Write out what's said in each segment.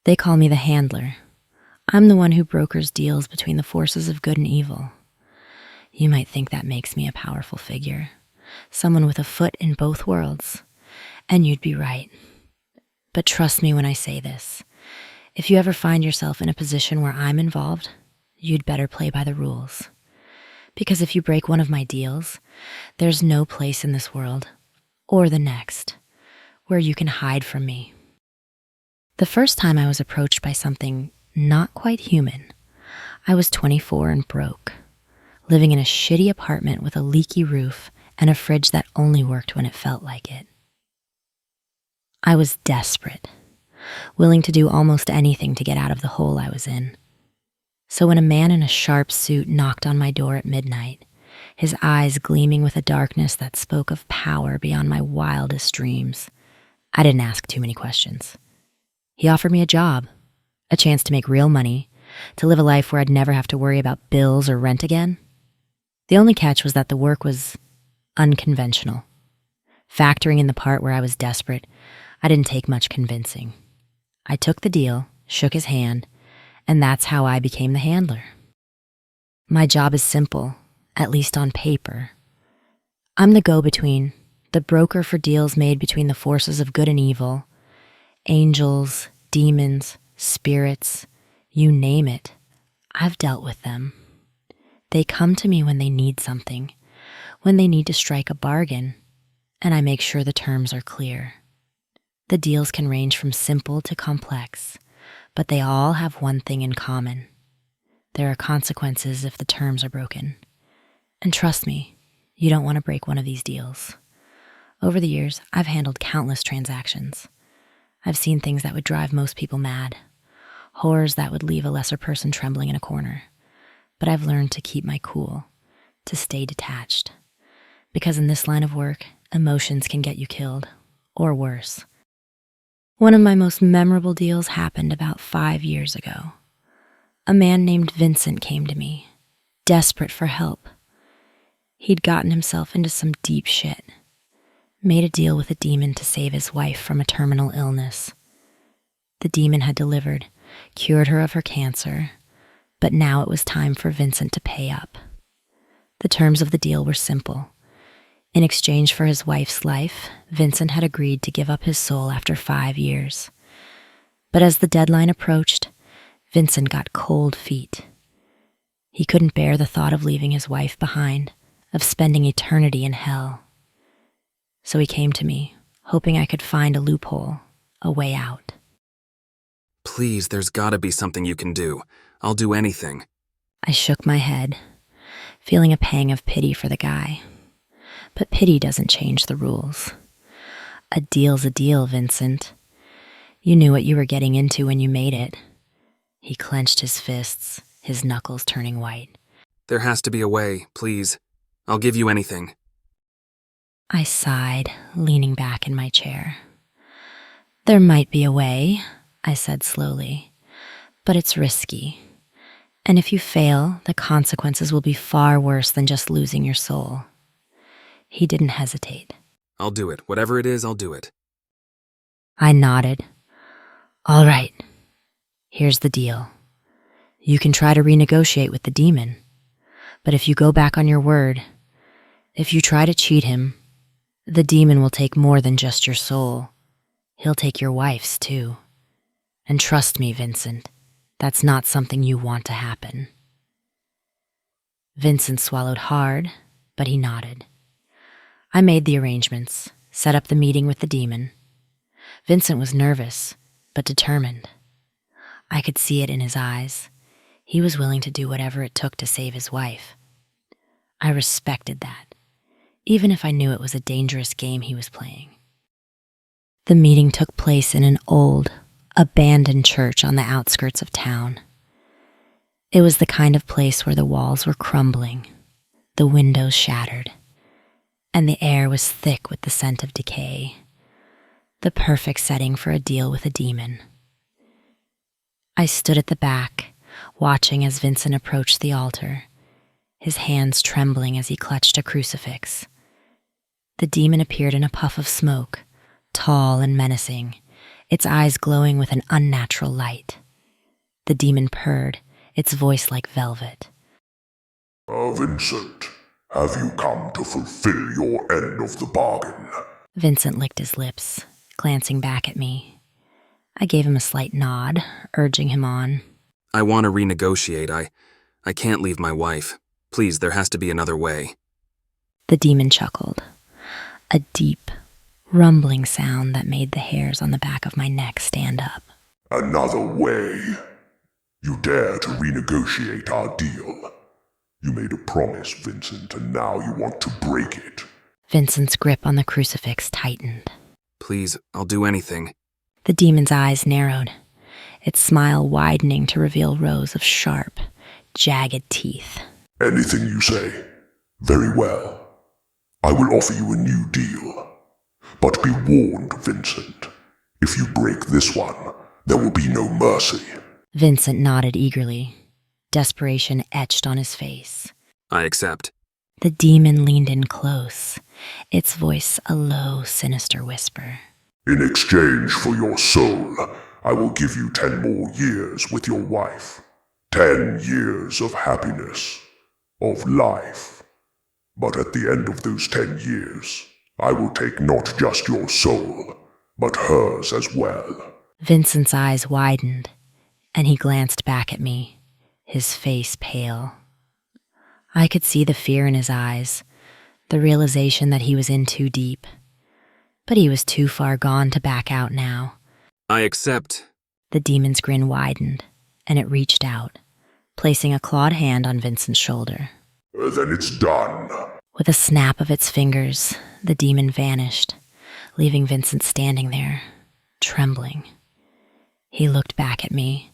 They call me the handler. I'm the one who brokers deals between the forces of good and evil. You might think that makes me a powerful figure, someone with a foot in both worlds, and you'd be right. But trust me when I say this. If you ever find yourself in a position where I'm involved, you'd better play by the rules. Because if you break one of my deals, there's no place in this world, or the next, where you can hide from me. The first time I was approached by something not quite human, I was 24 and broke, living in a shitty apartment with a leaky roof and a fridge that only worked when it felt like it. I was desperate, willing to do almost anything to get out of the hole I was in. So when a man in a sharp suit knocked on my door at midnight, his eyes gleaming with a darkness that spoke of power beyond my wildest dreams, I didn't ask too many questions. He offered me a job, a chance to make real money, to live a life where I'd never have to worry about bills or rent again. The only catch was that the work was unconventional. Factoring in the part where I was desperate, I didn't take much convincing. I took the deal, shook his hand, and that's how I became the handler. My job is simple, at least on paper. I'm the go-between, the broker for deals made between the forces of good and evil, angels, demons, spirits, you name it. I've dealt with them. They come to me when they need something, when they need to strike a bargain, and I make sure the terms are clear. The deals can range from simple to complex, but they all have one thing in common. There are consequences if the terms are broken. And trust me, you don't want to break one of these deals. Over the years, I've handled countless transactions. I've seen things that would drive most people mad, horrors that would leave a lesser person trembling in a corner. But I've learned to keep my cool, to stay detached. Because in this line of work, emotions can get you killed, or worse. One of my most memorable deals happened about 5 years ago. A man named Vincent came to me, desperate for help. He'd gotten himself into some deep shit, made a deal with a demon to save his wife from a terminal illness. The demon had delivered, cured her of her cancer, but now it was time for Vincent to pay up. The terms of the deal were simple. In exchange for his wife's life, Vincent had agreed to give up his soul after 5 years. But as the deadline approached, Vincent got cold feet. He couldn't bear the thought of leaving his wife behind, of spending eternity in hell. So he came to me, hoping I could find a loophole, a way out. Please, there's gotta be something you can do. I'll do anything. I shook my head, feeling a pang of pity for the guy. But pity doesn't change the rules. A deal's a deal, Vincent. You knew what you were getting into when you made it. He clenched his fists, his knuckles turning white. There has to be a way, please. I'll give you anything. I sighed, leaning back in my chair. There might be a way, I said slowly, but it's risky. And if you fail, the consequences will be far worse than just losing your soul. He didn't hesitate. I'll do it. Whatever it is, I'll do it. I nodded. All right. Here's the deal. You can try to renegotiate with the demon, but if you go back on your word, if you try to cheat him, the demon will take more than just your soul. He'll take your wife's too. And trust me, Vincent, that's not something you want to happen. Vincent swallowed hard, but he nodded. I made the arrangements, set up the meeting with the demon. Vincent was nervous, but determined. I could see it in his eyes. He was willing to do whatever it took to save his wife. I respected that, even if I knew it was a dangerous game he was playing. The meeting took place in an old, abandoned church on the outskirts of town. It was the kind of place where the walls were crumbling, the windows shattered, and the air was thick with the scent of decay. The perfect setting for a deal with a demon. I stood at the back, watching as Vincent approached the altar, his hands trembling as he clutched a crucifix. The demon appeared in a puff of smoke, tall and menacing, its eyes glowing with an unnatural light. The demon purred, its voice like velvet. Vincent, have you come to fulfill your end of the bargain? Vincent licked his lips, glancing back at me. I gave him a slight nod, urging him on. I want to renegotiate. I can't leave my wife. Please, there has to be another way. The demon chuckled, a deep, rumbling sound that made the hairs on the back of my neck stand up. Another way? You dare to renegotiate our deal? You made a promise, Vincent, and now you want to break it. Vincent's grip on the crucifix tightened. Please, I'll do anything. The demon's eyes narrowed, its smile widening to reveal rows of sharp, jagged teeth. Anything you say. Very well. I will offer you a new deal. But be warned, Vincent. If you break this one, there will be no mercy. Vincent nodded eagerly, desperation etched on his face. I accept. The demon leaned in close, its voice a low, sinister whisper. In exchange for your soul, I will give you 10 more years with your wife. 10 years of happiness, of life. But at the end of those 10 years, I will take not just your soul, but hers as well. Vincent's eyes widened, and he glanced back at me, his face pale. I could see the fear in his eyes, the realization that he was in too deep. But he was too far gone to back out now. I accept. The demon's grin widened, and it reached out, placing a clawed hand on Vincent's shoulder. Then it's done. With a snap of its fingers, the demon vanished, leaving Vincent standing there, trembling. He looked back at me,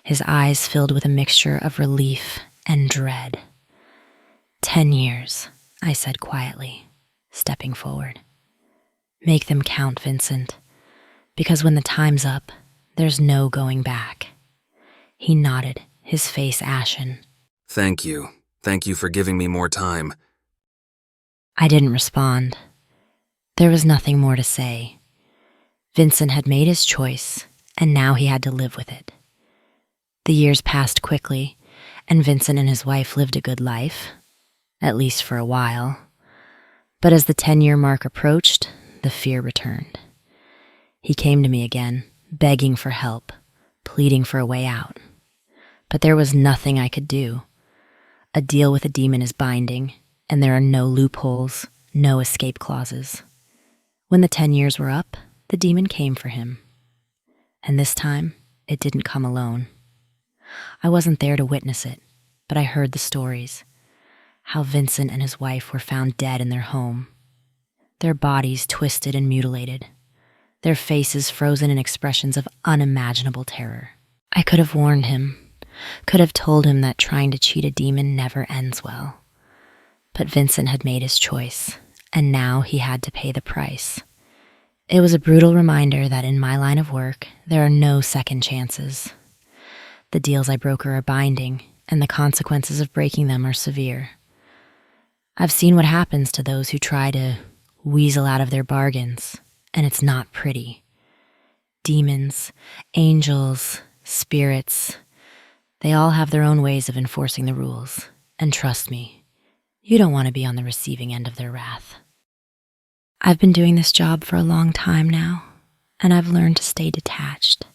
his eyes filled with a mixture of relief and dread. 10 years, I said quietly, stepping forward. Make them count, Vincent, because when the time's up, there's no going back. He nodded, his face ashen. Thank you. Thank you for giving me more time. I didn't respond. There was nothing more to say. Vincent had made his choice, and now he had to live with it. The years passed quickly, and Vincent and his wife lived a good life, at least for a while. But as the 10-year mark approached, the fear returned. He came to me again, begging for help, pleading for a way out. But there was nothing I could do. A deal with a demon is binding, and there are no loopholes, no escape clauses. When the 10 years were up, the demon came for him. And this time, it didn't come alone. I wasn't there to witness it, but I heard the stories. How Vincent and his wife were found dead in their home. Their bodies twisted and mutilated. Their faces frozen in expressions of unimaginable terror. I could have warned him, could have told him that trying to cheat a demon never ends well. But Vincent had made his choice, and now he had to pay the price. It was a brutal reminder that in my line of work, there are no second chances. The deals I broker are binding, and the consequences of breaking them are severe. I've seen what happens to those who try to weasel out of their bargains, and it's not pretty. Demons, angels, spirits, they all have their own ways of enforcing the rules, and trust me, you don't want to be on the receiving end of their wrath. I've been doing this job for a long time now, and I've learned to stay detached,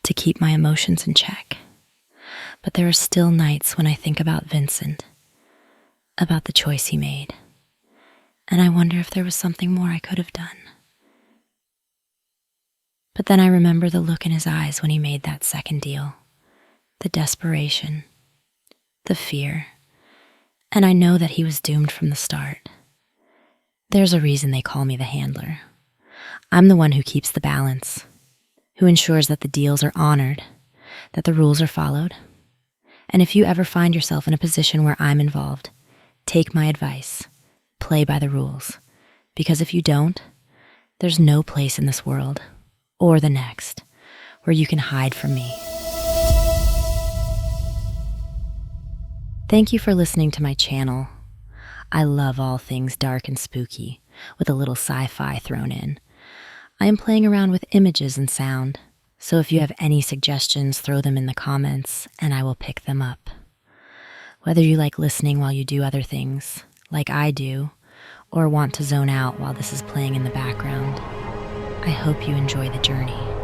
to keep my emotions in check. But there are still nights when I think about Vincent, about the choice he made, and I wonder if there was something more I could have done. But then I remember the look in his eyes when he made that second deal, the desperation, the fear, and I know that he was doomed from the start. There's a reason they call me the handler. I'm the one who keeps the balance, who ensures that the deals are honored, that the rules are followed. And if you ever find yourself in a position where I'm involved, take my advice. Play by the rules. Because if you don't, there's no place in this world, or the next, where you can hide from me. Thank you for listening to my channel. I love all things dark and spooky, with a little sci-fi thrown in. I am playing around with images and sound, so if you have any suggestions, throw them in the comments and I will pick them up. Whether you like listening while you do other things, like I do, or want to zone out while this is playing in the background, I hope you enjoy the journey.